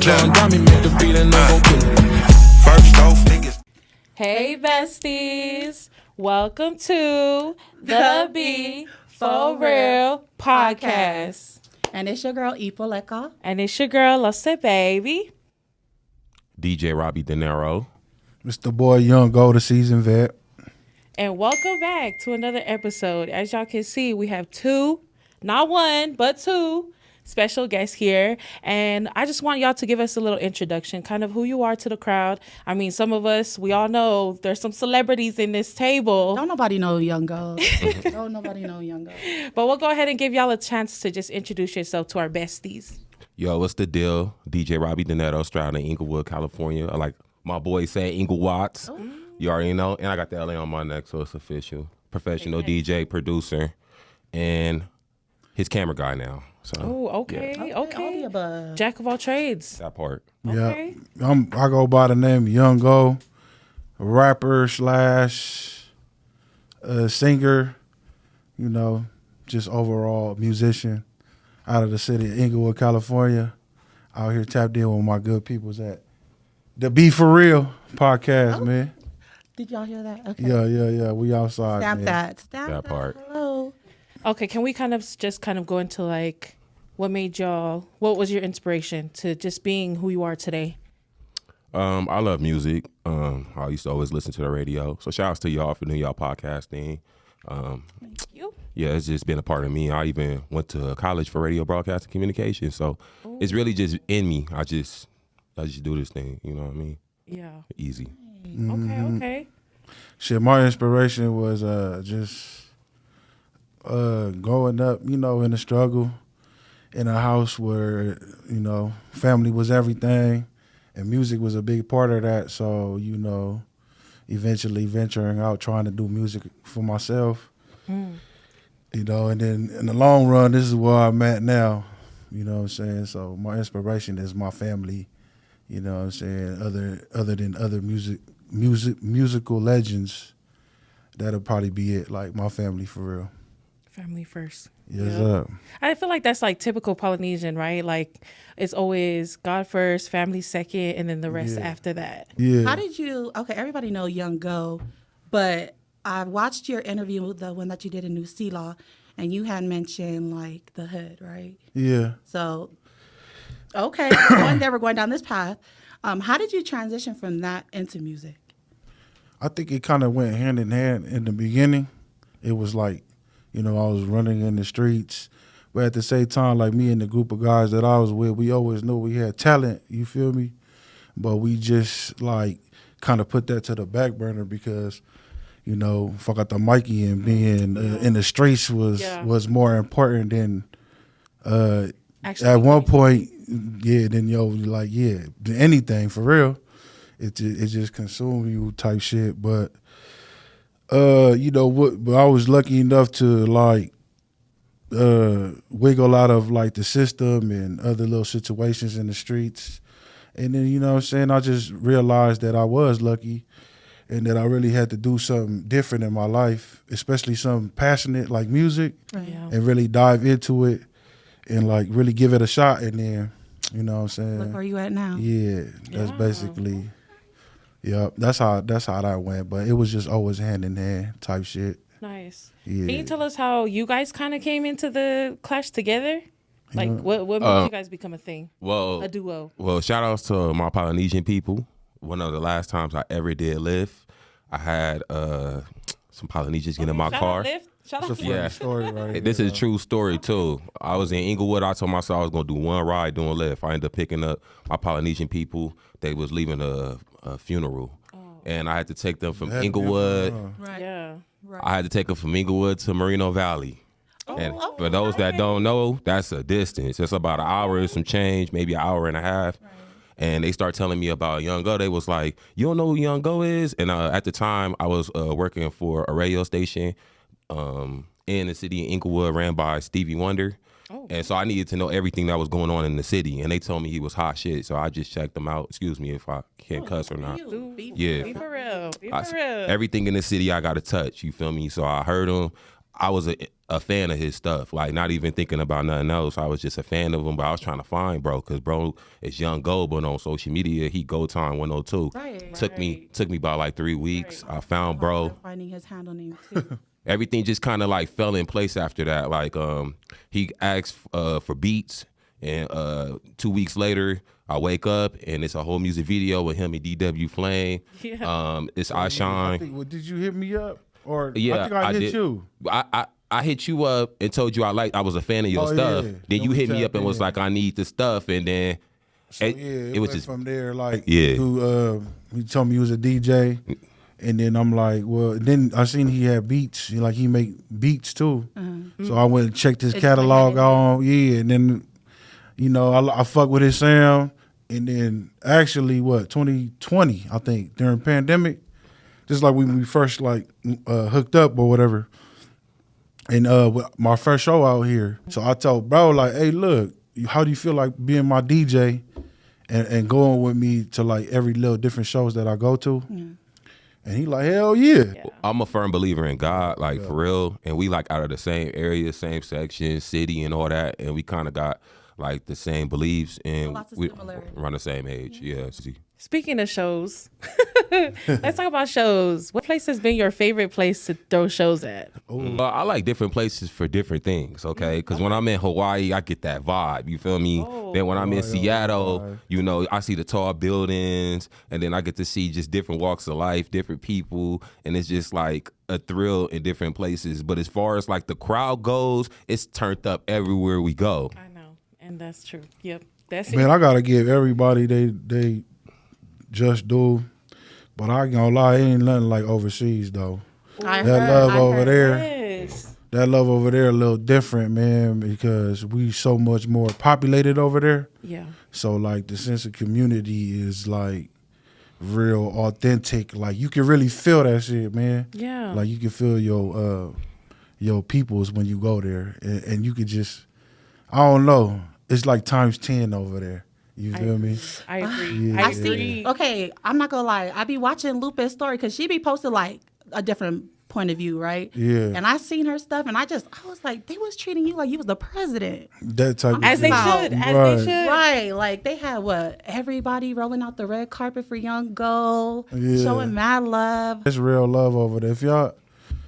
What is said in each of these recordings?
Hey besties, welcome to the Be For Real podcast. And it's your girl, Ep.15. And it's your girl, Lose Baby. DJ Robby Dinero. It's the boy Young Go, the seasoned vet. And welcome back to another episode. As y'all can see, we have two, not one, but two special guests here. And I just want y'all to give us a little introduction, kind of who you are to the crowd. I mean, some of us, we all know there's some celebrities in this table. Don't nobody know Young Go. Don't nobody know Young Go. But we'll go ahead and give y'all a chance to just introduce yourself to our besties. Yo, what's the deal? DJ Robby Dinero, straight in Inglewood, California. I like my boy say Inglewatts. Oh. You already know. And I got the LA on my neck, so it's official. Professional DJ, producer, and his camera guy now. So, okay. All the above. Jack of all trades. that part. Okay. Yeah, I go by the name Young Go, rapper / singer, you know, just overall musician out of the city of Inglewood, California. Out here tapped in with my good peoples at the Be For Real podcast, man. Did y'all hear that? Okay. Yeah. We outside, Stamp man. that. Stamp That part. Hello. Okay, can we kind of go into like what was your inspiration to just being who you are today? I love music. I used to always listen to the radio. So shout outs to y'all for doing y'all podcasting. Thank you. Yeah, it's just been a part of me. I even went to college for radio broadcasting communication. So it's really just in me. I just do this thing. You know what I mean? Yeah. Easy. Okay. Shit, my inspiration was just growing up, you know, in the struggle, in a house where, you know, family was everything, and music was a big part of that. So, you know, eventually venturing out, trying to do music for myself, you know, and then in the long run, this is where I'm at now, you know what I'm saying? So my inspiration is my family, you know what I'm saying? Other than other musical legends, that'll probably be it, like my family for real. Family first. Yes, sir. I feel like that's like typical Polynesian, right? Like it's always God first, family second, and then the rest after that. Yeah. How did you, everybody know Young Go, but I watched your interview, the one that you did in New Sea Law, and you had mentioned like the hood, right? Yeah. So, okay, never going down this path. How did you transition from that into music? I think it kind of went hand in hand in the beginning. It was like, you know, I was running in the streets, but at the same time, like me and the group of guys that I was with, we always knew we had talent, you feel me? But we just like kind of put that to the back burner because, you know, fuck out the Mikey and being in the streets was more important than at one point, then anything for real. It just consumed you type shit. But you know what? But I was lucky enough to like wiggle out of like the system and other little situations in the streets, and then you know what I'm saying, I just realized that I was lucky, and that I really had to do something different in my life, especially something passionate like music, and really dive into it and like really give it a shot, and then you know what I'm saying. Look where you at now. Yeah, that's basically. Yeah, that's how that went. But it was just always hand in hand type shit. Nice. Yeah. Can you tell us how you guys kind of came into the Clash together? Like, what made you guys become a thing? Well, a duo. Well, shout outs to my Polynesian people. One of the last times I ever did Lyft, I had some Polynesians get in my car. Shout out It's a funny story right here. This is a true story too. I was in Inglewood. I told myself I was gonna do one ride doing Lyft. I ended up picking up my Polynesian people. They was leaving a funeral, and I had to take them from Inglewood. Right. Yeah. Right. I had to take them from Inglewood to Moreno Valley. And for those that don't know, that's a distance. It's about an hour and some change, maybe an hour and a half. Right. And they start telling me about Young Go. They was like, "You don't know who Young Go is?" And at the time, I was working for a radio station in the city of Inglewood, ran by Stevie Wonder. And so I needed to know everything that was going on in the city. And they told me he was hot shit. So I just checked him out. Excuse me if I can't cuss or not. Be for real. Be for real. Everything in the city I got to touch. You feel me? So I heard him. I was a fan of his stuff, like not even thinking about nothing else. I was just a fan of him, but I was trying to find bro, because bro is Young Go, but on social media he Go Time 102. Right. Took me about like 3 weeks. I found bro. Finding his handle name too. Everything just kind of like fell in place after that. Like he asked for beats, and 2 weeks later I wake up and it's a whole music video with him and DW Flame. Yeah. It's I Shine. Well, did you hit me up? Or Yeah, I think I hit did. you. I hit you up and told you I was a fan of your stuff. Yeah. Then you we hit me up tapped and was in. like, I need the stuff, and then So it was went just from there. Like, Yeah. he told me he was a DJ, and then I'm like, well, then I seen he had beats. Like he make beats too. So I went and checked his It's catalog like- out. Yeah, and then I fuck with his sound. And then actually, 2020, I think during pandemic, just like when we first like hooked up or whatever. And my first show out here, so I told bro like, hey, look, how do you feel like being my DJ and going with me to like every little different shows that I go to? And he like, hell yeah. I'm a firm believer in God, like for real. And we like out of the same area, same section, city, and all that. And we kind of got like the same beliefs, and Lots of we similarities. around the same age. Yeah. Speaking of shows, let's talk about shows. What place has been your favorite place to throw shows at? Well, I like different places for different things, okay? Because when I'm in Hawaii, I get that vibe, you feel me? Then when I'm in Seattle, I see the tall buildings, and then I get to see just different walks of life, different people, and it's just like a thrill in different places. But as far as like the crowd goes, it's turned up everywhere we go. I know, and that's true. Yep, that's Man, it. I gotta give everybody they just do, but I ain't gonna lie, it ain't nothing like overseas though. I That heard- love I over heard. there, Yes. that love over there a little different, man, because we so much more populated over there. Yeah. So like the sense of community is like real authentic. Like you can really feel that shit, man. Yeah. Like you can feel your peoples when you go there, and you could just, I don't know, it's like times 10 over there. You feel me? I agree. Yeah. I I agree. see. Okay, I'm not gonna lie. I be watching Lupe's story because she be posting like a different point of view, right? Yeah. And I seen her stuff, and I was like, they was treating you like you was the president, That type of As they shit. should. As Right. they should. right? Like they had everybody rolling out the red carpet for Young Go, Yeah. showing mad love. It's real love over there. If y'all,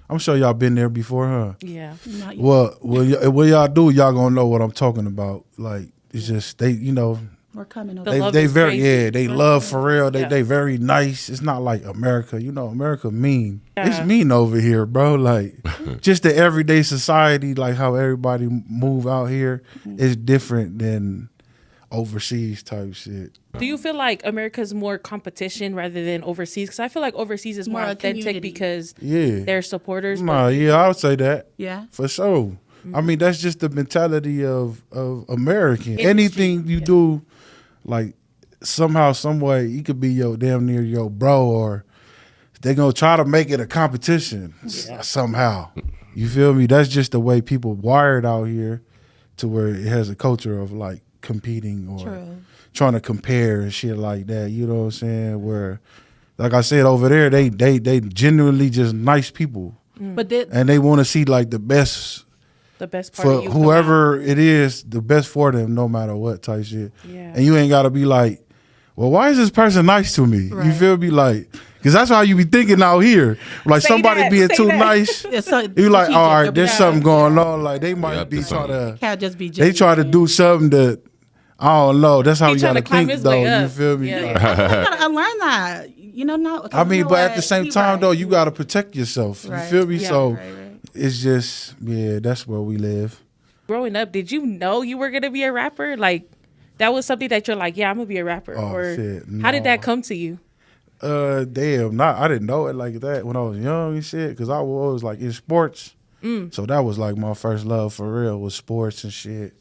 I'm sure y'all been there before, huh? Yeah. Not you. What y'all do, y'all gonna know what I'm talking about. Like it's just they, We're coming over. The they love they is very crazy. they love for real. They Yeah. they very nice. It's not like America. America mean. Yeah. It's mean over here, bro. Like just the everyday society, like how everybody move out here is different than overseas type shit. Do you feel like America's more competition rather than overseas? Because I feel like overseas is more More a authentic community. because Yeah. they're supporters. Nah, yeah, I would say that. Yeah. For sure. I mean, that's just the mentality of American. Industry, Anything you do, like somehow, some way, you could be damn near your bro, or they're gonna try to make it a competition somehow. You feel me? That's just the way people wired out here, to where it has a culture of like competing or True. trying to compare and shit like that. You know what I'm saying? Where, like I said, over there, they genuinely just nice people, But did and they want to see like the best the best part for of you come whoever it is, the best for them, no matter what type shit. Yeah. And you ain't got to be like, well, why is this person nice to me? You Right. feel me? Like, because that's how you be thinking out here. Like Say somebody that, being say too that. nice, it's so you like, all right, strategic. there's Yeah. something going on. Like they might Yep, be there's trying to, Can't just be. they try to do something that, I don't know. That's how He you got trying to to climb think his though. way You up. feel me? Yeah. I gotta unlearn that. No. I mean, but at the same time though, you got to protect yourself. You feel me? Yeah, So right. it's just, that's where we live. Growing up, did you know you were gonna be a rapper? Like that was something that you're like, yeah, I'm gonna be a rapper. Oh, or shit, how did no. that come to you? Damn, I didn't know it like that when I was young and shit, because I was always like in sports. So that was like my first love for real, was sports and shit.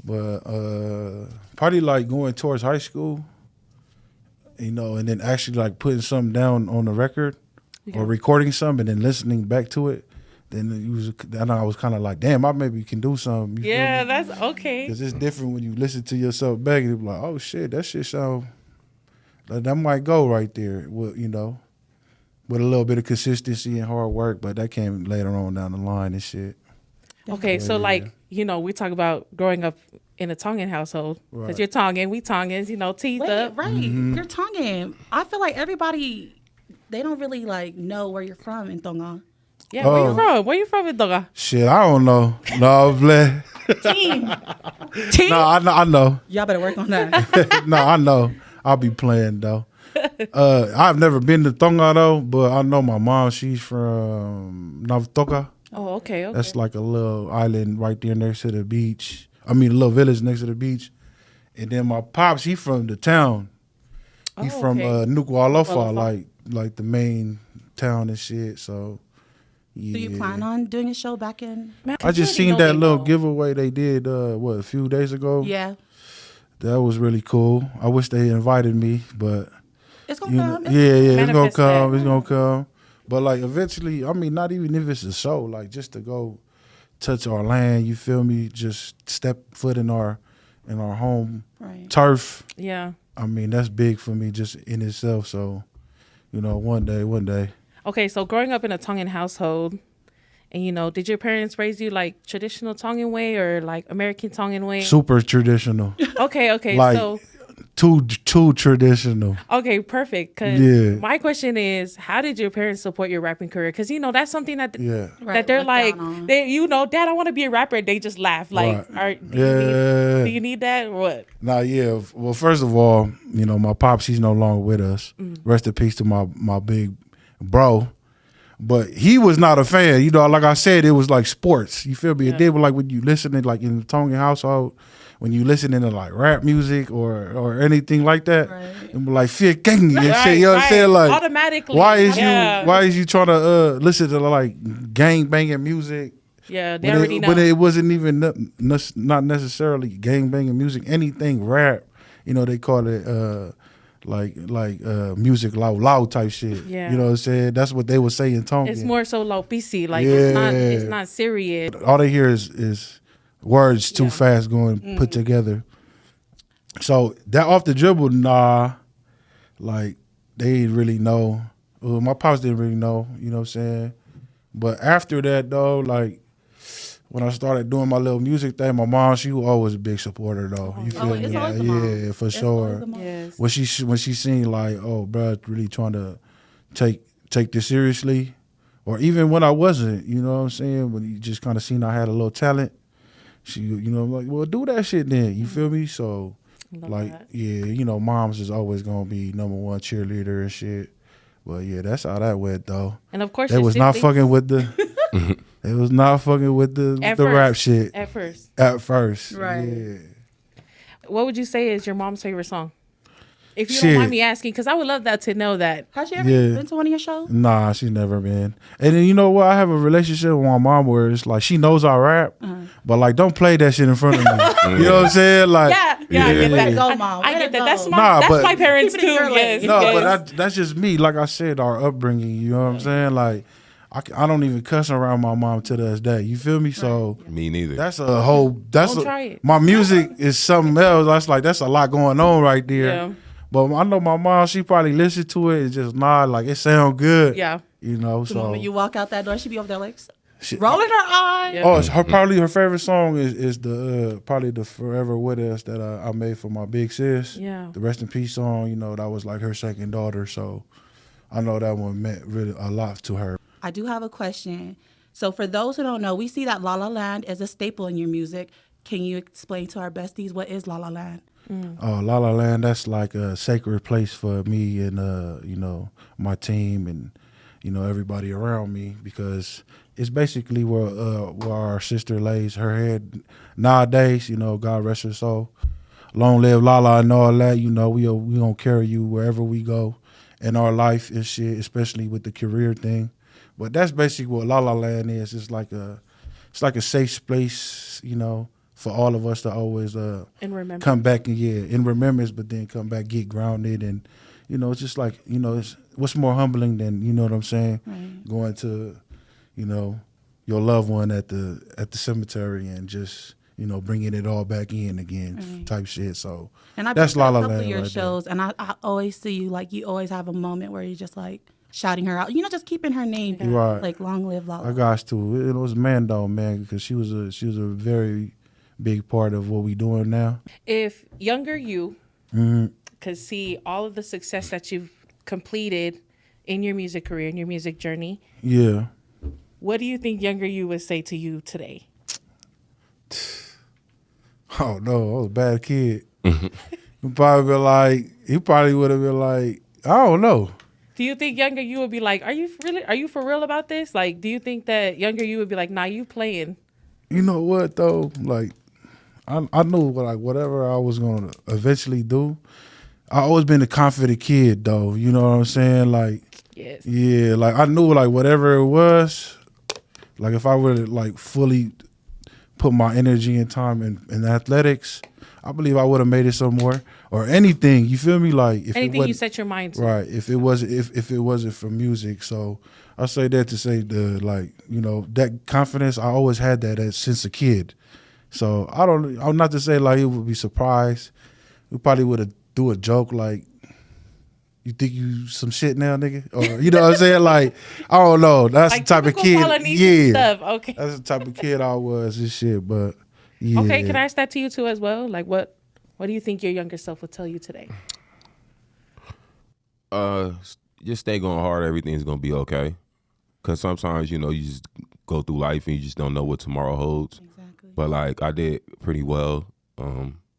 But probably like going towards high school, and then actually like putting something down on the record or recording something and then listening back to it. Then I was kind of like, damn, I maybe can do something. You Yeah, that's okay. Because it's different when you listen to yourself back and you're like, oh shit, that shit sound, that might go right there. Well, with a little bit of consistency and hard work, but that came later on down the line and shit. Okay, so like, you know, we talk about growing up in a Tongan household because Right. you're Tongan, we Tongans, you know, teeth up. Right. You're Tongan. I feel like everybody, they don't really like know where you're from in Tonga. Yeah, where you from? Where you from in Tonga? Shit, I don't know. No, bleh. Team. No, I know. Y'all better work on that. No, I know. I'll be playing though. I've never been to Tonga though, but I know my mom. She's from Navtoka. Oh, okay. That's like a little island right there next to the beach. I mean, a little village next to the beach. And then my pops, he from the town. He from Nuku'alofa, like the main town and shit. So, yeah. Do you plan on doing a show back in? I just seen that little giveaway they did, a few days ago. Yeah. That was really cool. I wish they invited me, but It's going to come. it's gonna Manifest come. that. It's gonna come. But like eventually, I mean, not even if it's a show, like just to go touch our land. You feel me? Just step foot in our home turf. Yeah. I mean, that's big for me just in itself. So, you know, one day. Okay, so growing up in a Tongan household, and you know, did your parents raise you like traditional Tongan way or like American Tongan way? Super traditional. Okay, Like, so too traditional. okay, perfect. Because my question is, how did your parents support your rapping career? Because you know that's something that that they're like, you know, Dad, I want to be a rapper. They just laugh like, do you need that or what? Nah, yeah. Well, first of all, you know, my pops, he's no longer with us. Rest in peace to my big bro. But he was not a fan. You know, like I said, it was like sports. You feel me? It did like when you listening, like in the Tongan household, when you listening to like rap music or anything like that, and like fear gang and shit. You know what I'm saying? Like automatically. why is you trying to listen to like gang banging music? Yeah, they already know. But it wasn't even not necessarily gang banging music. Anything rap, you know, they call it like music loud type shit. Yeah. You know what I'm saying? That's what they would say in Tongan. It's more so low PC. Like it's not serious. All they hear is words too fast going put together. So that off the dribble, like they didn't really know. Well, my pops didn't really know, you know what I'm saying? But after that though, like when I started doing my little music thing, my mom, she was always a big supporter though. You feel me? Yeah, for sure. Yes. When she seen like, oh, bro, really trying to take this seriously, or even when I wasn't, you know what I'm saying? When you just kind of seen I had a little talent, she, you know, like, well, do that shit then. You feel me? So, like, you know, moms is always gonna be #1 cheerleader and shit. Well, yeah, that's how that went though. And of course, they was not fucking with the. It was not fucking with the rap shit. At first. Right. Yeah. What would you say is your mom's favorite song? If you don't mind me asking, because I would love that to know that. Has she ever been to one of your shows? Nah, she's never been. And then you know what? I have a relationship with my mom where it's like she knows I rap, but like don't play that shit in front of me. You know what I'm saying? Like, I get that. Go, Mom. I get that. That's but my parents too. Yes. No, but that's just me. Like I said, our upbringing. You know what I'm saying? Like, I don't even cuss around my mom to this day. You feel me? So me neither. That's a whole. Try it. My music is something else. That's a lot going on right there. Yeah. But I know my mom, she probably listened to it and just nod like it sound good. Yeah. You know, The so moment you walk out that door, she be over there like rolling her eyes. Yeah. oh, it's probably her favorite song is the probably the Forever With Us that I made for my big sis. Yeah. The Rest in Peace song, you know, that was like her second daughter. So I know that one meant really a lot to her. I do have a question. So for those who don't know, we see that La La Land is a staple in your music. Can you explain to our besties what is La La Land? Oh, La La Land, that's like a sacred place for me and you know, my team and you know everybody around me, because it's basically where our sister lays her head nowadays. You know, God rest her soul. Long live Lala and all that. You know, we gonna carry you wherever we go in our life and shit, especially with the career thing. But that's basically what La La Land is. It's like a safe space, you know, for all of us to always come back and in remembrance, but then come back, get grounded, and you know, it's just like, you know, it's what's more humbling than, you know what I'm saying, going to, you know, your loved one at the cemetery and just, you know, bringing it all back in again, type shit. So and that's La La Land. Land Your right shows, there. And I always see you like you always have a moment where you're just like shouting her out. You know, just keeping her name. Right. Like long live Lala. I got to. It was Mando, man, because she was a very big part of what we doing now. If younger you could see all of the success that you've completed in your music career, in your music journey, Yeah. what do you think younger you would say to you today? Oh no, I was a bad kid. He probably would have been like, I don't know. Do you think younger you would be like, are you for real about this? Like, do you think that younger you would be like, nah, you playing? You know what though? Like, I knew whatever I was gonna eventually do. I always been a confident kid though. You know what I'm saying? Like, Yes. yeah, like I knew like whatever it was, like if I would like fully put my energy and time in athletics, I believe I would have made it somewhere or anything. You feel me? Like if Anything you set your mind to. right. If it wasn't for music, so I say that to say that confidence. I always had that since a kid. So I'm not to say like it would be surprised. We probably would have do a joke like, you think you some shit now, nigga? Or you know what I'm saying? Like, I don't know. That's Like the type of kid. Polynesian stuff. Okay. That's the type of kid I was and shit. But yeah. Okay, can I ask that to you too as well? Like what do you think your younger self would tell you today? Just stay going hard. Everything's gonna be okay. Cause sometimes you just go through life and you just don't know what tomorrow holds. Exactly. But like I did pretty well.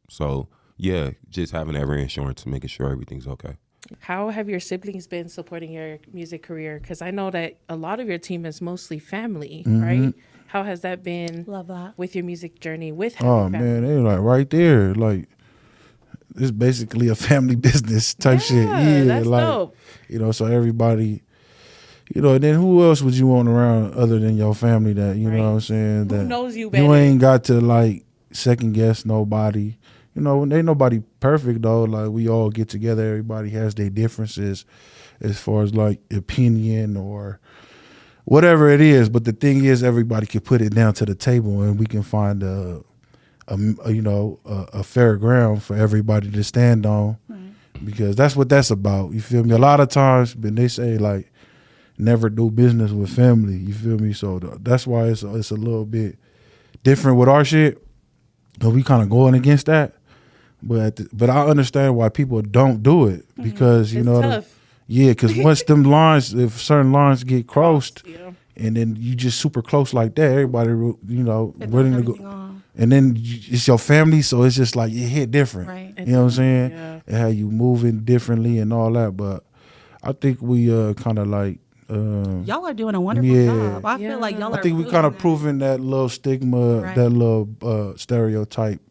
So yeah, just having that reinsurance and making sure everything's okay. How have your siblings been supporting your music career? Because I know that a lot of your team is mostly family, right? How has that been Love that. with your music journey with having Oh family? man, they like right there. Like it's basically a family business type shit. Yeah, that's like dope. so everybody, and then who else would you want around other than your family that you know what I'm saying? Who That knows you better? you ain't got to like second guess nobody. Ain't nobody perfect though. Like we all get together. Everybody has their differences as far as like opinion or whatever it is. But the thing is, everybody can put it down to the table and we can find a fair ground for everybody to stand on. Right. Because that's what that's about. You feel me? A lot of times, when they say like never do business with family. You feel me? So that's why it's a little bit different with our shit. But we kind of going against that. But I understand why people don't do it because it's tough. Because once them lines, if certain lines get crossed, and then you just super close like that, everybody willing to go, and then it's your family, so it's just like it hit different. Right. You know what I'm saying? Yeah. And how you moving differently and all that. But I think we kind of like. Y'all are doing a wonderful job. I feel like y'all are. I think we kind of proving that little stigma, that little stereotype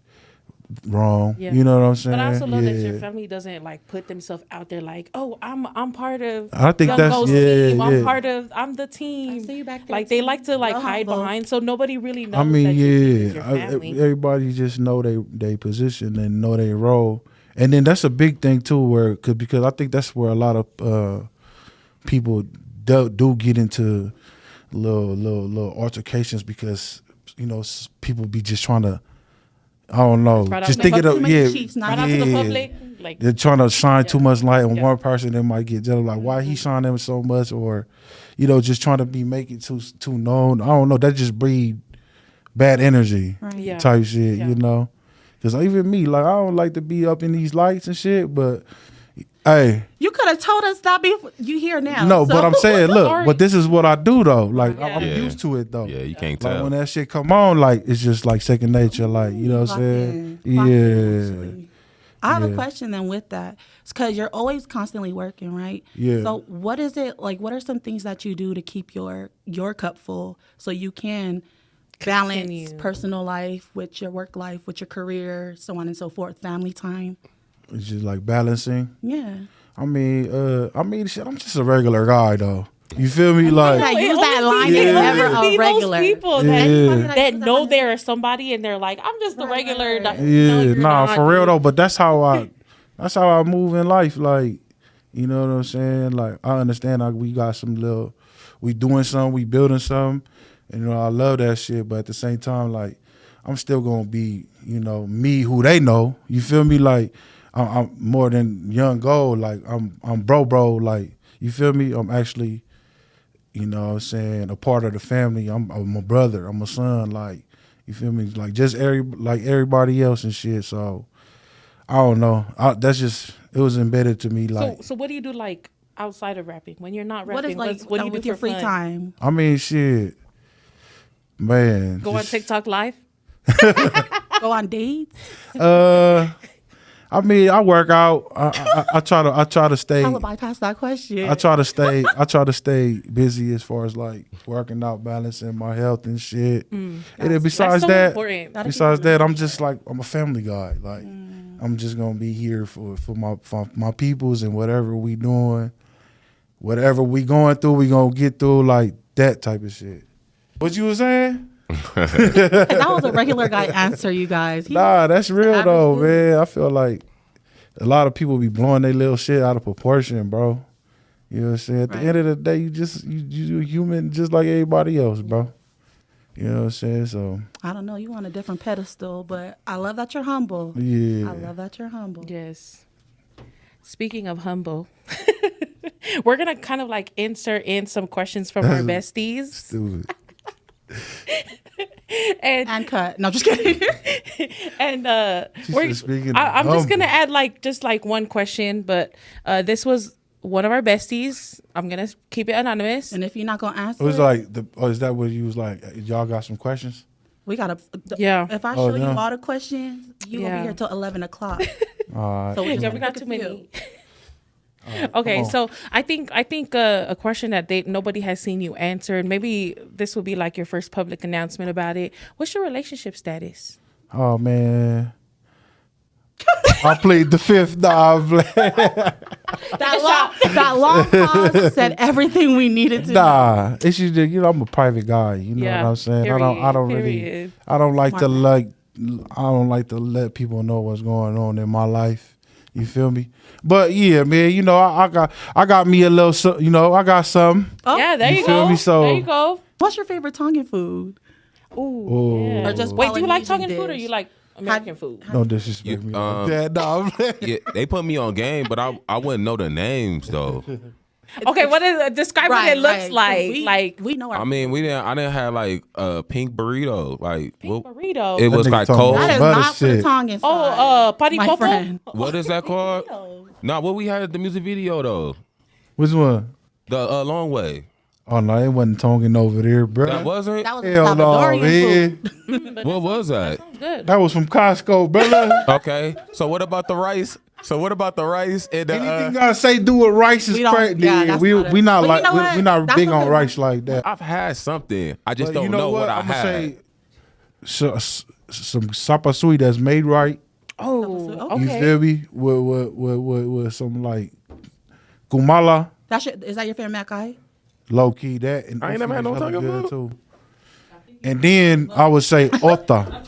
wrong. Yeah. You know what I'm saying? But I also love that your family doesn't like put themselves out there like, oh, I'm part of I think Young that's Go's team. I'm the team. I see you back there like they too. like to like Real hide humble. behind, so nobody really knows. I mean, that your family. everybody just know they position and know their role, and then that's a big thing too, because I think that's where a lot of people do get into little altercations because people be just trying to. I don't know. Just thinking of right out to the public. Like they're trying to shine too much light on one person. They might get jealous, like why he shining so much, or just trying to make it too known. I don't know. That just breed bad energy type shit. Yeah. Because even me, like I don't like to be up in these lights and shit. But hey, you could have told us that before. You here now? No, so. but I'm saying, look, Sorry. but this is what I do though. Like I'm Yeah. used to it though. Yeah, you can't Like tell. when that shit come on, like it's just like second nature. Like you know what I'm saying? Clock in, Yeah. actually. I have a question then with that. It's because you're always constantly working, right? Yeah. So what is it like? What are some things that you do to keep your cup full so you can balance Continue. personal life with your work life, with your career, so on and so forth, family time? It's just like balancing. Yeah. I mean, shit. I'm just a regular guy though. You feel me? Like Yeah, use that line It if always ever be a regular. Those people Yeah. that know there is somebody and they're like, I'm just a regular. No, yeah, you're not. for real though. But that's how I move in life. Like, you know what I'm saying? Like I understand like we got we doing something, we building something, and I love that shit. But at the same time, like I'm still gonna be, me who they know. You feel me? Like I'm more than young gold. Like I'm bro. Like You feel me? I'm actually, you know what I'm saying, a part of the family. I'm a brother. I'm a son. Like, you feel me? Like just everybody else and shit. So I don't know. That's just, it was embedded to me. Like, so what do you do like outside of rapping when you're not What rapping? is What do you do with your for free fun? time? I mean, shit, man. Go on TikTok live. Go on dates? I mean, I work out. I try to stay. I will bypass that question. I try to stay busy as far as like working out, balancing my health and shit. And then besides so that, important. besides that, I'm just like, I'm a family guy. Like I'm just gonna be here for my peoples, and whatever we doing, whatever we going through, we gonna get through, like that type of shit. What you was saying? That was a regular guy answer, you guys. Nah, that's real though, dude. man. I feel like a lot of people be blowing their little shit out of proportion, bro. You know what I'm saying? At the end of the day, you human just like everybody else, bro. You know what I'm saying? So I don't know. You on a different pedestal, but I love that you're humble. yeah. I love that you're humble. Yes. Speaking of humble, we're gonna kind of like insert in some questions from our besties. Stupid. And cut. No, just kidding. and said, speaking of I'm just humble. gonna add like one question, but this was one of our besties. I'm gonna keep it anonymous. And if you're not gonna answer, It was like is that what you was like? Y'all got some questions? we gotta. Yeah. If I Oh, show you no. all the questions, you gonna Yeah. be here till 11 o'clock. All right. So we Yeah, just we got pick a too many. few. Okay, come on. so I think a question that nobody has seen you answer, and maybe this will be like your first public announcement about it. What's your relationship status? Oh man. I played the fifth. Nah, I'm playing. That long pause said everything we needed to know. Nah, it's just that, you know, I'm a private guy. You know Yeah, what I'm saying? I don't really. period. I don't like to Smart I don't like to let people know what's going on in my life. You feel me? But yeah, man, you know, I got me a little, you know, I got something. Oh, Yeah, there You you feel go. me? So- there you go. What's your favorite Tongan food? Ooh, yeah. Or just Wait, do you like Polynesian Tongan food or dish? you like American food? Don't disrespect me. um, Yeah, nah, I'm playing. Yeah, they put me on game, but I wouldn't know the names though. Okay, what is describe what it looks like? Like we know our I mean, I didn't have like a pink burrito. Like pink burrito. it was That nigga like talking cold. That is butter not for the shit. Tongan side. Pari my popo? friend. What is that called? Nah, what we had at the music video though. Which one? The long way. Oh no, it wasn't Tongan over there, bro. That wasn't. That was Hell no, Salvadorian man. food. What was that? Good. That was from Costco, brother. Okay. So what about the rice? And Anything gotta say do with rice is We don't- crazy. yeah, that's we not it. we not But you like know what? we not That's big a on good rice like that. I've had something. I just But don't know what I I'ma had. say some sapasui that's made right. Oh, Okay. You feel me? With some like kumala, Is that your favorite Mackay? low key that. And I ain't never had no hella Tongan good, food. too. And then I would say ota.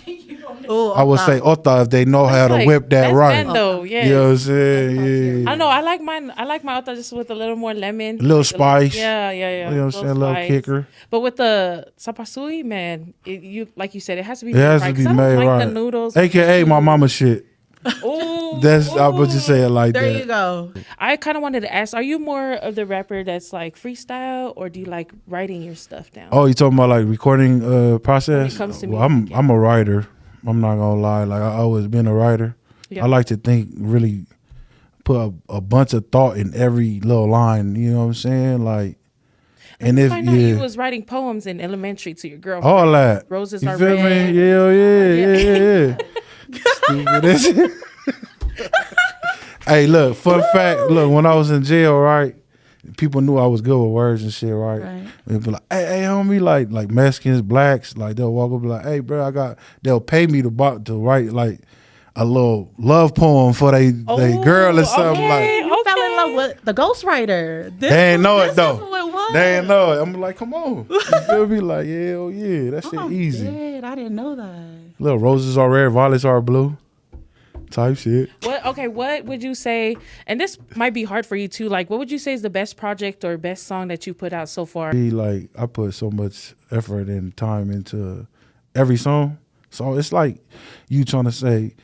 Oh, I would say ota if they know how to like- whip that that's right. bando, yeah. You know what I'm saying? Yeah. I know. I like mine. I like my otha just with a little more lemon, A little spice. Yeah. You know what I'm saying? A little spice. kicker. But with the sapasui, man, you like you said, it has to be. It made has right, to 'cause be I don't made like right. The noodles. AKA my mama shit. Ooh, That's I would just say it like there that. you go. I kind of wanted to ask: are you more of the rapper that's like freestyle, or do you like writing your stuff down? Oh, you talking about like recording process? comes to Well, music, I'm a writer. I'm not gonna lie. Like I always been a writer. Yeah. I like to think, really put a bunch of thought in every little line. You know what I'm saying? Like, and if I know you yeah, was writing poems in elementary to your girlfriend. all that. Roses you are feel red. me? Yeah. Stupid as shit. Hey, look, fun fact. Look, when I was in jail, right? People knew I was good with words and shit, right? Right. They'd be like, hey, homie, like Mexicans, blacks, like they'll walk up and be like, hey, bro, they'll pay me to write like a little love poem for they girl or something okay. You fell in love with the ghostwriter. They ain't know it This though. is what it was. They ain't know it. I'm like, come on. You feel me? Like, yeah, oh yeah, that shit Oh, easy. dead. I didn't know that. Little roses are red, violets are blue. Type shit. What would you say? And this might be hard for you too. Like, what would you say is the best project or best song that you put out so far? Like I put so much effort and time into every song. So it's like you trying to say,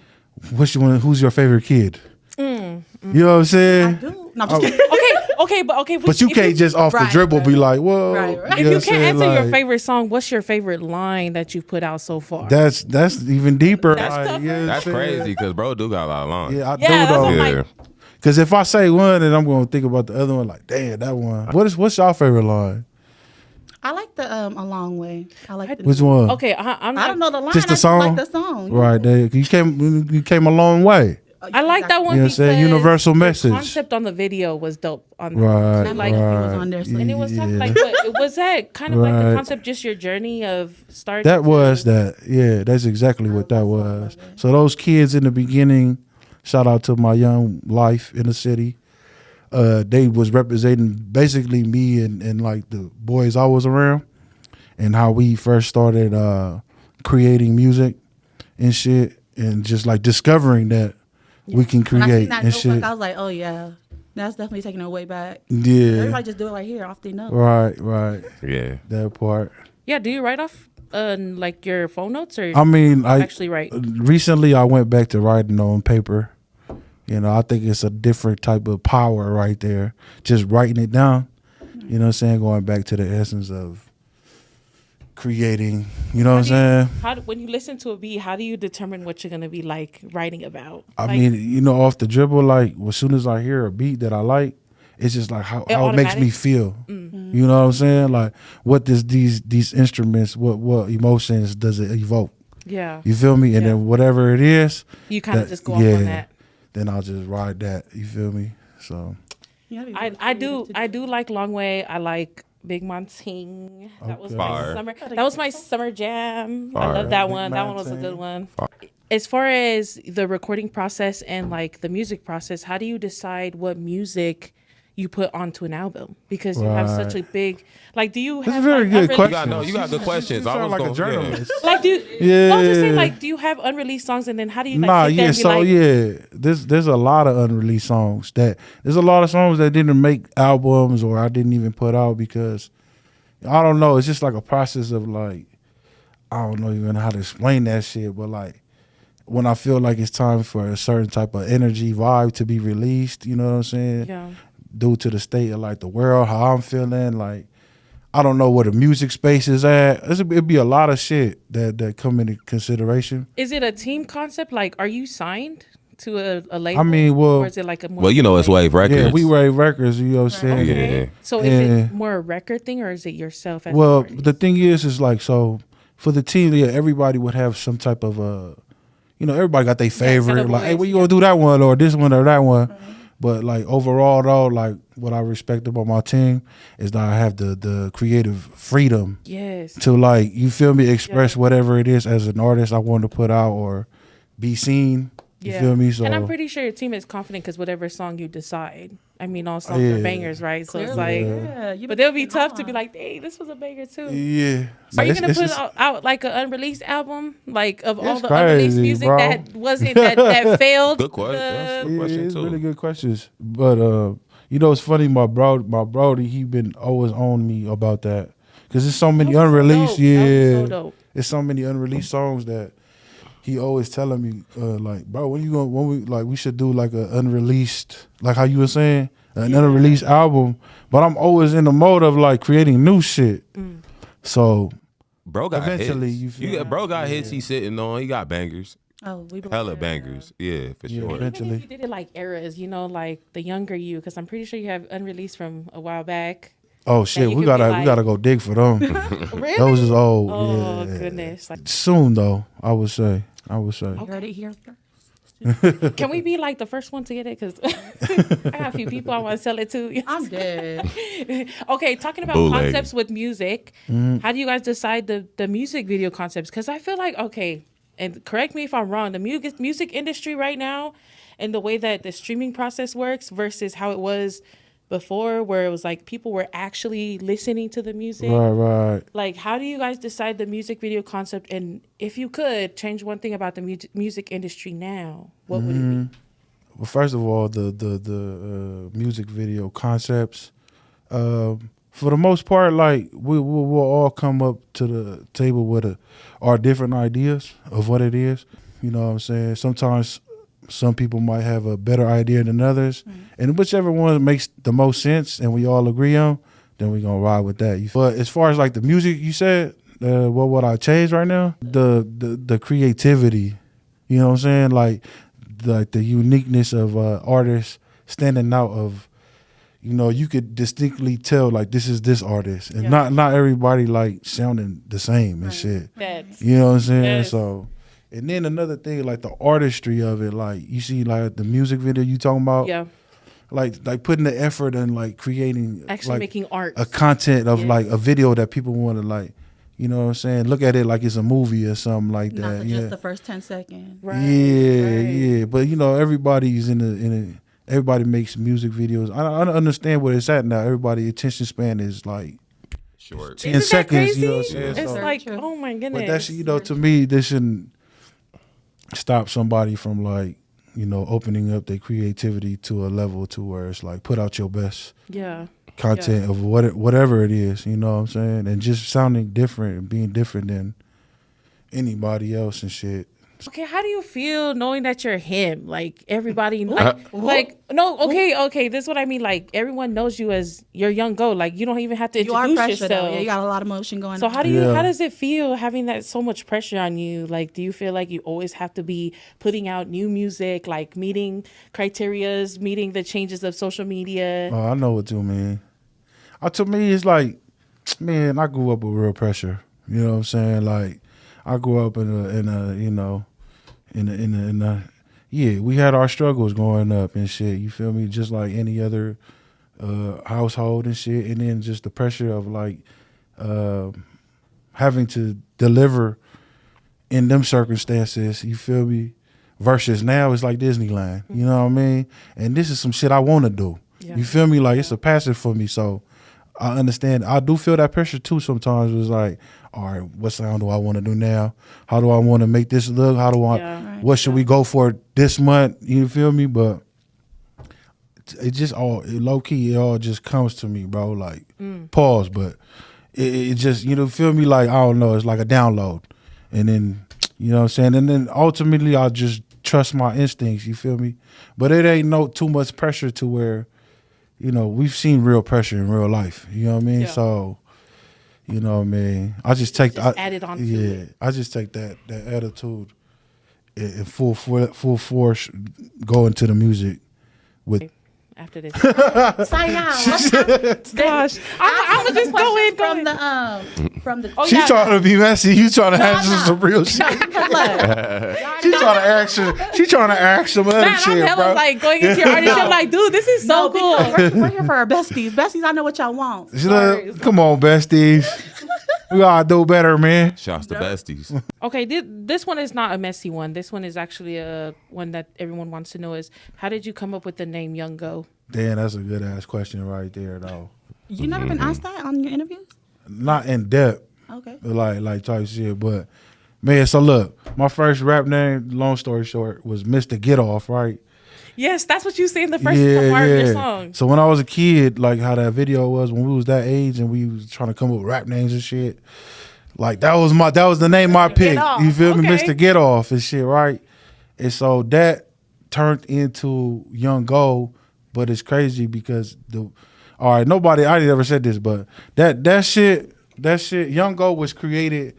who's your favorite kid? You know what I'm saying? I do. No, I'm just kidding. Okay, But you can't just off the Right, dribble be like, whoa. Right. If know you what I'm can't saying? answer your Like, favorite song, what's your favorite line that you've put out so far? That's even deeper. That's like, tougher. you know what I'm That's saying? crazy because bro do got a lot of lines. Yeah, I Yeah, do that's though. what I'm Yeah. like. Because if I say one, then I'm gonna think about the other one. Like, damn, that one. What's your favorite line? I like the A Long Way. I like the Which one? Okay, I'm I don't know the line. Just the I song? like the song. Right there. You came a long way. I like that one You know what I'm because saying? Universal the message. concept on the video was dope. On Right. I like like, if he was on there. So and it was Yeah. talking like, what was that kind of like the Right. concept? Just your journey of starting. That was to- that. Yeah, that's exactly what that was. So those kids in the beginning, shout out to my young life in the city. They was representing basically me and like the boys I was around, and how we first started creating music and shit, and just like discovering that we can when I create seen that and notebook, shit. I was like, oh yeah, that's definitely taking it way back. Yeah, Everybody just do it right here off the note. right. Yeah. That part. Yeah, do you write off like your phone notes or I mean, I actually write? recently I went back to writing on paper. You know, I think it's a different type of power right there. Just writing it down. You know what I'm saying? Going back to the essence of creating. You know what I'm saying? When you listen to a beat, how do you determine what you're gonna be like writing about? I Like, mean, you know, off the dribble, like as soon as I hear a beat that I like, it's just like how it makes me automatic? feel. You know what I'm saying? Like what does these instruments, what emotions does it evoke? yeah, You feel me? And Yeah. then whatever it is, you kind of that- just go off on that. then I'll just ride that. You feel me? So Yeah, I do like Long Way. I like Big Monting. That was Okay. my Fire. summer. That was my summer jam. I Fire. love that Big one. That one was a Monting. good one. As far as the recording process and like the music process, how do you decide what music you put onto an album? Because you have such a big like. Do you That's have a very like, good unreleased- question. You got good questions. You I sound was like going a journalist. Like do Yeah. no, I'm just saying like do you have unreleased songs and then how do you like Nah, sit there yeah, and be so like yeah, there's a lot of unreleased songs there's a lot of songs that didn't make albums or I didn't even put out because I don't know, it's just like a process of like I don't know even how to explain that shit, but like when I feel like it's time for a certain type of energy vibe to be released, you know what I'm saying? yeah. Due to the state of like the world, how I'm feeling, like I don't know where the music space is at. It'd be a lot of shit that come into consideration. Is it a team concept? Like, are you signed to a label? I mean, well- or is it like a more Well, you know, it's Wave Records. Yeah, we Wave Records, you know what I'm saying? Yeah. So is Yeah. it more a record thing or is it yourself? As Well, an artist? the thing is like, so for the team, yeah, everybody would have some type of you know, everybody got their favorite. kind of Like, hey, voice, we gonna do that one or this one or that one. But like overall though, like what I respect about my team is that I have the creative freedom yes. to like, you feel me, express whatever it is as an artist I want to put out or be seen. You feel me? So and I'm pretty sure your team is confident because whatever song you decide, I mean, all songs Yeah. are bangers, right? So it's Clearly, like, yeah, but they'll be tough to be like, hey, this was a banger too. yeah. Are you Like, gonna it's put just- out like an unreleased album, like of all It's the unreleased crazy, music bro. that wasn't that failed? Good question. That's a good question, it's too. really good questions. But you know, it's funny. My brody, he been always on me about that because there's so many unreleased. That was Yeah, so dope. there's so many unreleased songs that he always telling me, like, bro, we should do like an unreleased, like how you were saying, an unreleased album. But I'm always in the mode of like creating new shit. So Bro got Eventually, hits. you feel Bro got hits he's sitting on. He got bangers. Oh, we Hella bangers. Yeah, for Yeah, sure. Even eventually. if you did it like eras, you know, like the younger you, because I'm pretty sure you have unreleased from a while back. oh shit, you we could be gotta like- we gotta go dig for them. Really? Those is old. Oh yeah. goodness! Like, Soon though, I would say. You heard it here first. can we be like the first one to get it? Because I got a few people I want to sell it to. I'm dead. Okay, talking about Bootleg. concepts with music, how do you guys decide the music video concepts? Because I feel like, okay, and correct me if I'm wrong, the music industry right now and the way that the streaming process works versus how it was before, where it was like people were actually listening to the music. Right. Like, how do you guys decide the music video concept? And if you could change one thing about the music industry now, what would it be? Well, first of all, the music video concepts, for the most part, like we'll all come up to the table with our different ideas of what it is. You know what I'm saying? Sometimes some people might have a better idea than others, and whichever one makes the most sense and we all agree on, then we gonna ride with that. But as far as like the music, you said, what would I change right now? The creativity, you know what I'm saying? Like the uniqueness of artists standing out of, you know, you could distinctly tell like this is this artist, and not everybody like sounding the same and shit. You know what I'm saying? Yes. So, and then another thing, like the artistry of it, like you see like the music video you talking about, like putting the effort and like creating actually like, making art, a content of like a video that people want to like. You know what I'm saying? Look at it like it's a movie or something like that. Not just the first 10 seconds. Right. Yeah. But you know, everybody's everybody makes music videos. I understand where it's at now. Everybody's attention span is like short. 10 seconds. You know what I'm saying? It's like, oh my goodness. But that's, you know, to me, this shouldn't stop somebody from like, you know, opening up their creativity to a level to where it's like put out your best. Content of whatever it is, you know what I'm saying, and just sounding different and being different than anybody else and shit. Okay, how do you feel knowing that you're him? Like everybody, okay. This is what I mean. Like everyone knows you as your Young Go. Like you don't even have to introduce yourself. Though. Yeah, you got a lot of motion going on. So how does it feel having that so much pressure on you? Like, do you feel like you always have to be putting out new music, like meeting criterias, meeting the changes of social media? Oh, I know what you mean. To me, it's like, man, I grew up with real pressure. You know what I'm saying? Like, I grew up in a we had our struggles growing up and shit. You feel me? Just like any other household and shit. And then just the pressure of like having to deliver in them circumstances. You feel me? Versus now it's like Disneyland. You know what I mean? And this is some shit I want to do. Yeah. You feel me? Like it's a passion for me. So I understand. I do feel that pressure too sometimes. It's like, all right, what sound do I want to do now? How do I want to make this look? How do I, what should we go for this month? You feel me? But it just low key, it all just comes to me, bro. Like, pause, but it just, you know, feel me? Like, I don't know, it's like a download. And then, you know what I'm saying? And then ultimately, I'll just trust my instincts, you feel me? But it ain't too much pressure to where, you know, we've seen real pressure in real life. You know what I mean? Yeah. So, you know what I mean? I just take I just take that attitude in full force, go into the music with. After this, sign out. Gosh, I'm gonna just go in from the. Oh, she's trying to be messy. You trying to answer some real shit. She's trying to ask some other shit, I'm bro. Like going into your artist, I'm like, dude, this is so cool. We're here for our besties. Besties, I know what y'all want. Come on, besties. We gotta do better, man. Shouts to Besties. Okay, this one is not a messy one. This one is actually a one that everyone wants to know is, how did you come up with the name Young Go? Damn, that's a good ass question right there, though. You never been asked that on your interviews? Not in depth. Okay. Like type shit, but man, so look, my first rap name, long story short, was Mr. Get Off, right? Yes, that's what you say in the first part of your song. So when I was a kid, like how that video was when we was that age and we was trying to come up with rap names and shit, like that was the name I picked. You feel me? Mr. Get Off and shit, right? And so that turned into Young Go, but it's crazy because I never said this, but that shit, Young Go was created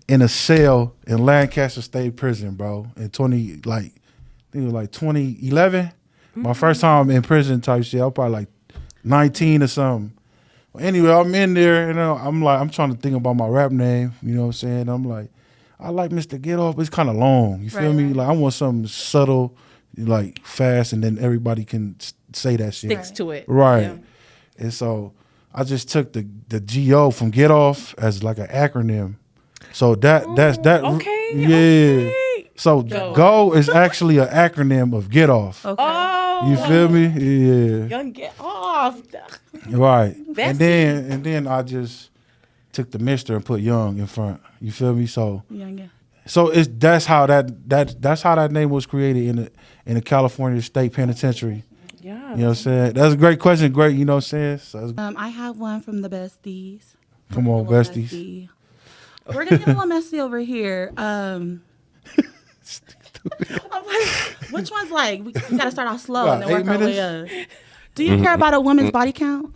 in a cell in Lancaster State Prison, bro, in 2011. My first time in prison type shit. I was probably like 19 or something. Anyway, I'm in there and I'm trying to think about my rap name. You know what I'm saying? I'm like, I like Mr. Get Off. It's kind of long. You feel me? Right. Like I want something subtle, like fast, and then everybody can say that shit. Sticks to it. Right. Yeah. And so I just took the G-O from Get Off as like an acronym. So that's that. Okay. Yeah. Okay. So Go is actually an acronym of Get Off. Okay. Oh, you feel me? Yeah. Young Get Off. Right. And then I just took the Mr. and put Young in front. You feel me? So Young. So that's how that name was created in the California State Penitentiary. Yeah. You know what I'm saying? That's a great question. Great, you know what I'm saying? So I have one from the Besties. Come on, Besties. We're gonna get a little messy over here. Which one's like, we gotta start off slow and then About work 8 our way up. Do you care about a woman's body count?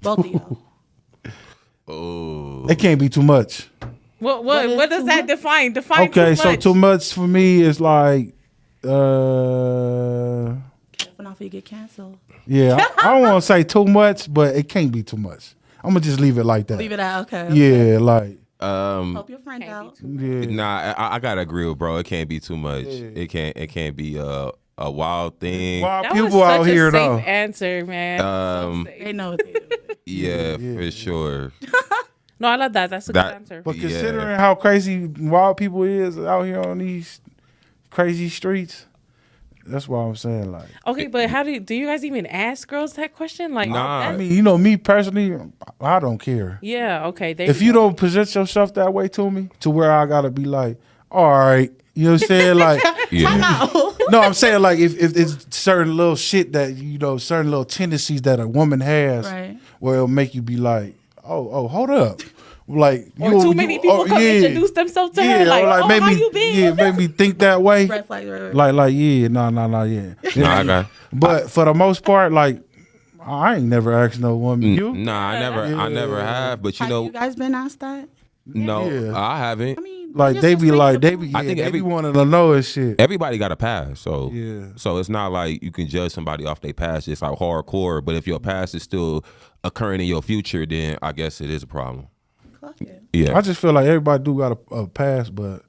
Both of you. Oh, It can't be too much. What does that define? Define Okay, too so much. too much for me is like, Careful not for you get canceled. yeah, I don't want to say too much, but it can't be too much. I'm gonna just leave it like that. Leave it out, okay. Yeah, like, Help your friend out. yeah. nah, I gotta agree with bro. It can't be too much. It can't be a wild thing. Wild That was people such out a here safe though. answer, man. They know what they do. Yeah, for sure. No, I love that. That's a good answer. But considering how crazy wild people is out here on these crazy streets, that's why I'm saying like. Okay, but how do you guys even ask girls that question? Like, Nah. I mean, you know, me personally, I don't care. yeah, okay. There If you don't present yourself that way to me, to where I gotta be like, all right, you know what I'm saying? Like, Yeah. no, I'm saying like if it's certain little shit that, you know, certain little tendencies that a woman has, Right. where it'll make you be like, oh, hold up. Like, or too many people come introduce themselves to her, like, or oh, make how me, you been? yeah, make me think that way. Red flag, right. Like, yeah, yeah. Nah, I got. But for the most part, like, I ain't never asked no woman. You? Nah, I never have. But you Have know, you guys been asked that? no, Yeah. I haven't. I mean, Like just they be straight like, to they the be, point. I think they every- be wanting to know and shit. Everybody got a past, so Yeah. So it's not like you can judge somebody off their past. It's like hardcore. But if your past is still occurring in your future, then I guess it is a problem. Clock it. Yeah, I just feel like everybody do got a past, but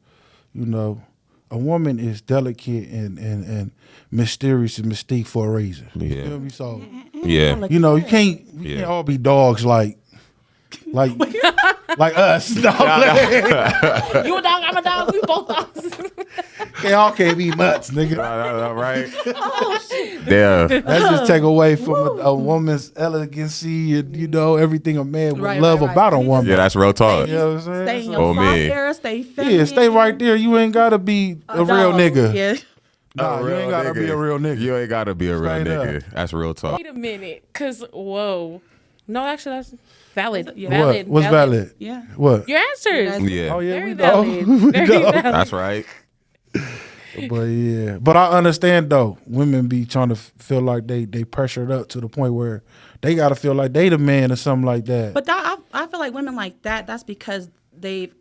you know, a woman is delicate and mysterious and mystique for a reason. You Yeah. feel me? So yeah. you know, you can't all be dogs like us. No, You a dog, I'm a dog, we both dogs. they all can't be mutts, nigga. Right. Oh shit. Yeah. That just take away from a woman's elegancy and, you know, everything a man would Right, love right, right. about a You woman. Yeah, that's real talk. You know what I'm saying? Stay in So- your Oh, soft man. era, stay feminine. yeah, stay right there. You ain't gotta be a real dog. nigga. Yeah. Nah, you ain't gotta be a real nigga. You ain't gotta be a real Straight nigga. up. That's real talk. Wait a minute, cause whoa, no, actually that's valid. Yeah. Valid. What's valid? Yeah. What? Your answers. Yeah, Oh yeah, Very we know. valid. We Very know. valid. that's right. But yeah, but I understand though. Women be trying to feel like they pressured up to the point where they gotta feel like they the man or something like that. But I feel like women like that, that's because they've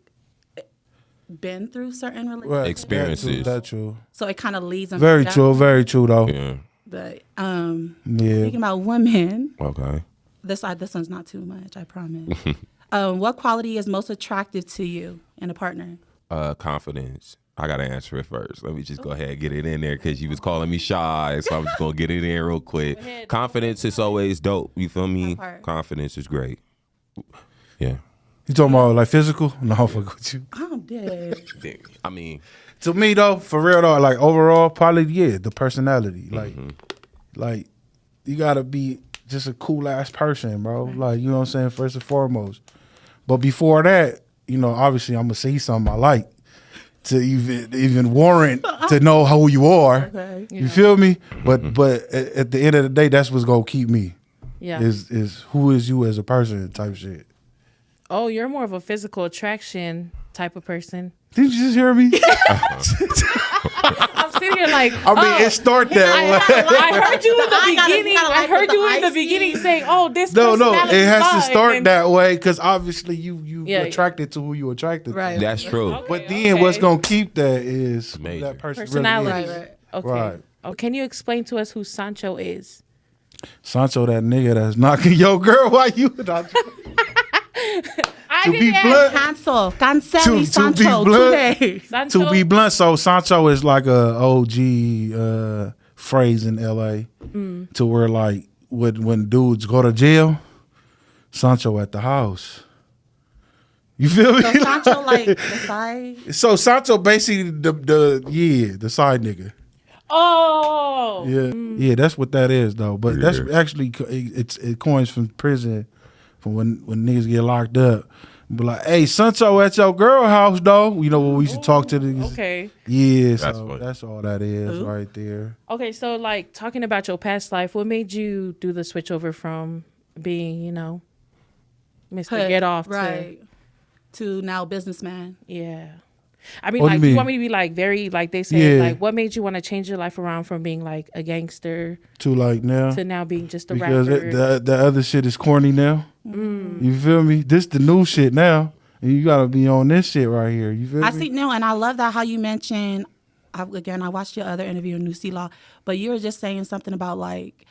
been through certain relationships. Right. Experiences. That's true. So it kind of leads them Very to that. true. Very true though. Yeah. But Yeah. speaking about women, Okay. this one's not too much, I promise. What quality is most attractive to you in a partner? Confidence. I gotta answer it first. Let me just go ahead and get it in there because you was calling me shy, so I'm just gonna get it in real quick. Confidence is always dope. You feel me? That part. Confidence is great. Yeah. You talking about like physical? No, I fuck with you. I'm dead. I mean, To me though, for real though, like overall, probably the personality. Mm-hmm. Like you gotta be just a cool ass person, bro. Like, you know what I'm saying, first and foremost. But before that, you know, obviously I'm gonna see something I like to even warrant to know who you are. Okay. You feel me? Mm-hmm. But at the end of the day, that's what's gonna keep me. Yeah. Is who is you as a person type shit. Oh, you're more of a physical attraction type of person. Did you just hear me? I'm sitting here like, I mean, it start that way. I heard you in the beginning. gotta I like heard with you the in the icy. beginning saying, "Oh, this." No, personality it has to fine," start and- that way because obviously you Yeah. attracted to who you attracted to. Right. that's true. Okay, But then what's okay. gonna keep that is who Major. that person Personality. really is. Right, right. Okay. Right. Oh, can you explain to us who Sancho is? Sancho, that nigga that's knocking your girl while you I To be didn't ask. blunt, Cancel. Cancel To be Sancho blunt. today. Sancho. to be blunt, so Sancho is like a OG phrase in LA to where like when dudes go to jail, Sancho at the house. You feel me? So Sancho like the side. So Sancho basically the side nigga. Oh. Yeah, that's what that is though. But that's Yeah. actually it coins from prison, from when niggas get locked up. Be like, hey, Sancho at your girl house though. You know when we used to talk to the Okay. Yeah, That's so funny. that's all that is right there. Okay. So, like, talking about your past life, what made you do the switch over from being, you know, Mr. Get Off right to now businessman. Yeah. I mean, What do like, you you mean? want me to be like very, like they say, Yeah. like, what made you want to change your life around from being like a gangster To like now. to now being just a Because rapper? the other shit is corny now. You feel me? This the new shit now. And you gotta be on this shit right here. You feel I me? see no, and I love that how you mentioned. I watched your other interview in New Sea Law, but you were just saying something about like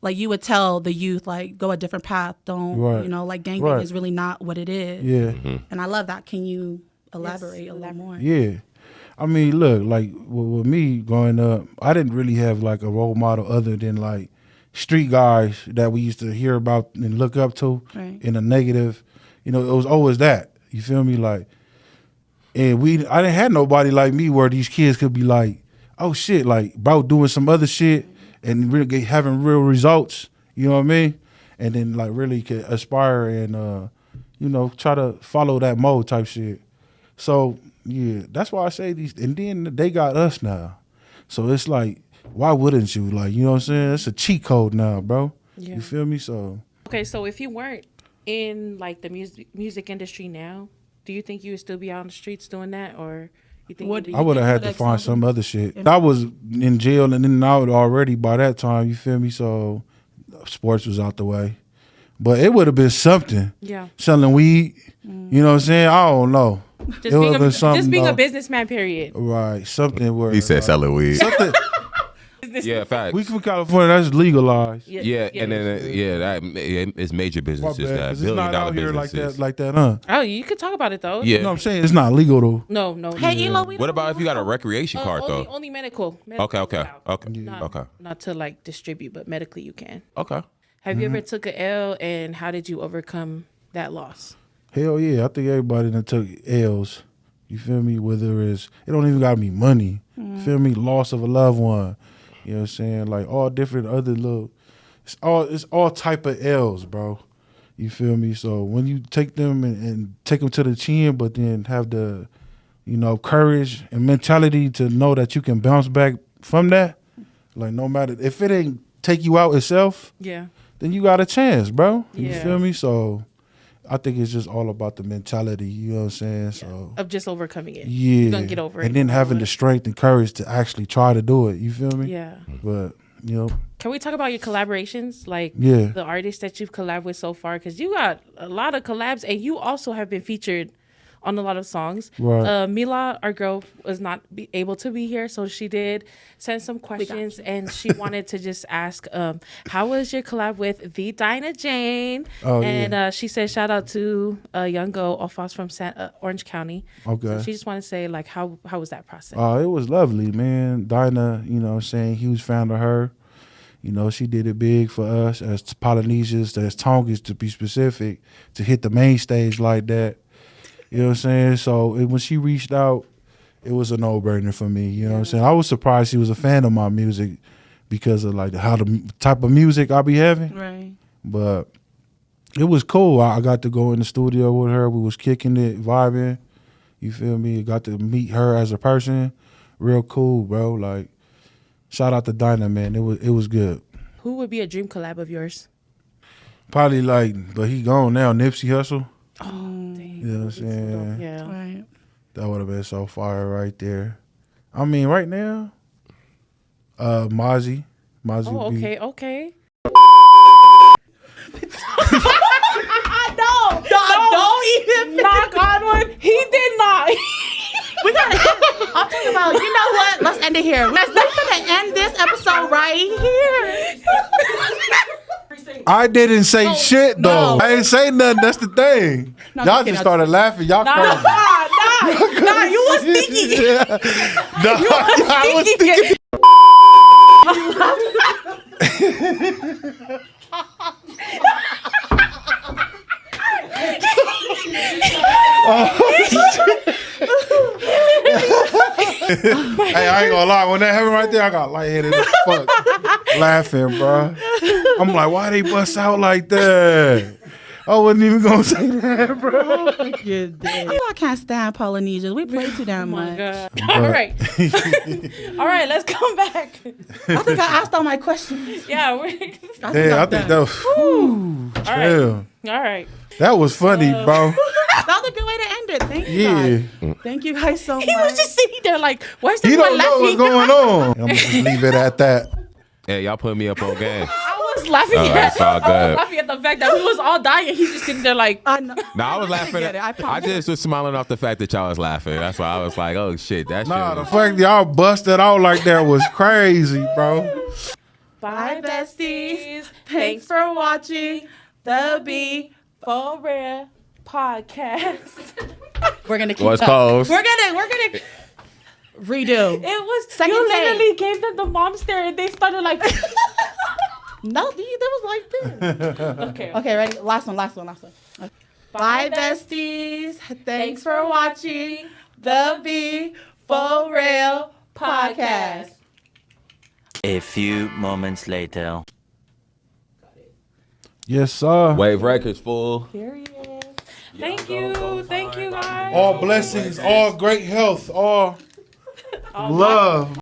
you would tell the youth like go a different path. Don't Right. like gangbang Right. is really not what it is. Yeah. And I love that. Can you elaborate a little more? Yeah. I mean, look, like with me growing up, I didn't really have like a role model other than like street guys that we used to hear about and look up to Right. in a negative. It was always that. You feel me? Like, and I didn't have nobody like me where these kids could be like, oh shit, like bro doing some other shit and really having real results. You know what I mean? And then like really could aspire and try to follow that mode type shit. So yeah, that's why I say these. And then they got us now, so it's like, why wouldn't you? Like, you know what I'm saying? It's a cheat code now, bro. Yeah. You feel me? So Okay, so if you weren't in like the music industry now, do you think you would still be out on the streets doing that, or you think What- you'd be- I would have had to find some other shit. I was in jail and in and out already by that time. You feel me? So sports was out the way, but it would have been something. Yeah. Selling weed. You know what I'm saying? I don't know. Just It being, would've been something, just being a though. businessman, period. Right, something where He said selling weed. something. Yeah, facts. We from California, that's legalized. Yeah, and then it's major My businesses bad, that 'cause it's $1 billion not out here businesses. like that, huh? Oh, you could talk about it though. Yeah. You know what I'm saying? It's not legal though. No. Hey, Elo, we What don't about if you got a recreation card only, though? only medical. Okay. Not, Okay. Not to like distribute, but medically you can. Okay. Have you ever took a L, and how did you overcome that loss? Hell yeah, I think everybody that took L's. You feel me? Whether it don't even gotta be money. You feel me? Loss of a loved one. You know what I'm saying? Like all different other little. It's all type of L's, bro. You feel me? So when you take them and take them to the chin, but then have the, courage and mentality to know that you can bounce back from that. Like no matter if it ain't take you out itself, Yeah. then you got a chance, bro. You Yeah. feel me? So I think it's just all about the mentality, you know what I'm saying? So Of just overcoming it. yeah. You're gonna get over it. And then having the strength and courage to actually try to do it. You feel me? Yeah. But Can we talk about your collaborations? Like Yeah. the artists that you've collabed with so far? Because you got a lot of collabs, and you also have been featured on a lot of songs. Right. Mila, our girl, was not able to be here, so she did send some questions, and she wanted to just ask, how was your collab with the Dinah Jane? Oh, and yeah. she said shout out to Young Go Alphonse from Orange County. Okay. So she just wanted to say like how was that process? it was lovely, man. Dinah, you know what I'm saying, huge fan of her. You know, she did it big for us as Polynesians, as Tongans to be specific, to hit the main stage like that. You know what I'm saying? So when she reached out, it was a no-brainer for me. You know what I'm saying? I was surprised she was a fan of my music because of like how the type of music I be having. Right. But it was cool. I got to go in the studio with her. We was kicking it, vibing. You feel me? Got to meet her as a person. Real cool, bro. Like, shout out to Dinah, man. It was good. Who would be a dream collab of yours? Probably like, but he gone now, Nipsey Hussle. Oh, dang. You know what I'm saying? Yeah. Right. That would have been so fire right there. I mean, right now, Mozzie. Mozzie Oh, would be- okay. Don't even Knock on one. He did not. We gotta end. I'm talking about, you know what? Let's end it here. Let's gonna end this episode right here. I didn't say shit though. no. I ain't say nothing. That's the thing. No, Y'all I'm just kidding. started laughing. Y'all crazy. Nah, you was thinking. I was thinking. Hey, I ain't gonna lie. When that happened right there, I got lightheaded as fuck, laughing, bro. I'm like, why they bust out like that? I wasn't even gonna say that, bro. I can't stand Polynesians. We play too damn Oh my much. God. All right. All right, let's come back. I think I asked all my questions. Yeah, we're Yeah, I think that was. all right. Damn. All right. That was funny, bro. That was a good way to end it. Thank you guys. Thank you guys so much. He was just sitting there like, where's the He one don't know laughing? what's going on. I'm gonna just leave it at that. Hey, y'all put me up on game. I was laughing All right, at it's all I was good. laughing at the fact that we was all dying. He's just sitting there like, I know. No, I was laughing. get it, I I promise. just was smiling off the fact that y'all was laughing. That's why I was like, oh shit, that Nah, shit. the Was, fact y'all busted out like that was crazy, bro. bye, besties. Thanks for watching the Be For Real podcast. We're gonna keep What's up. closed? We're gonna redo. It was Second you take. literally gave them the mom stare and they started like No, that was like this. okay. Okay, ready? Last one. Okay. Bye, besties. Thanks for watching the Be For Real podcast. A few moments later. Yes, sir. Wave Records, fool. Period. Thank you guys. All blessings, all great health, all love.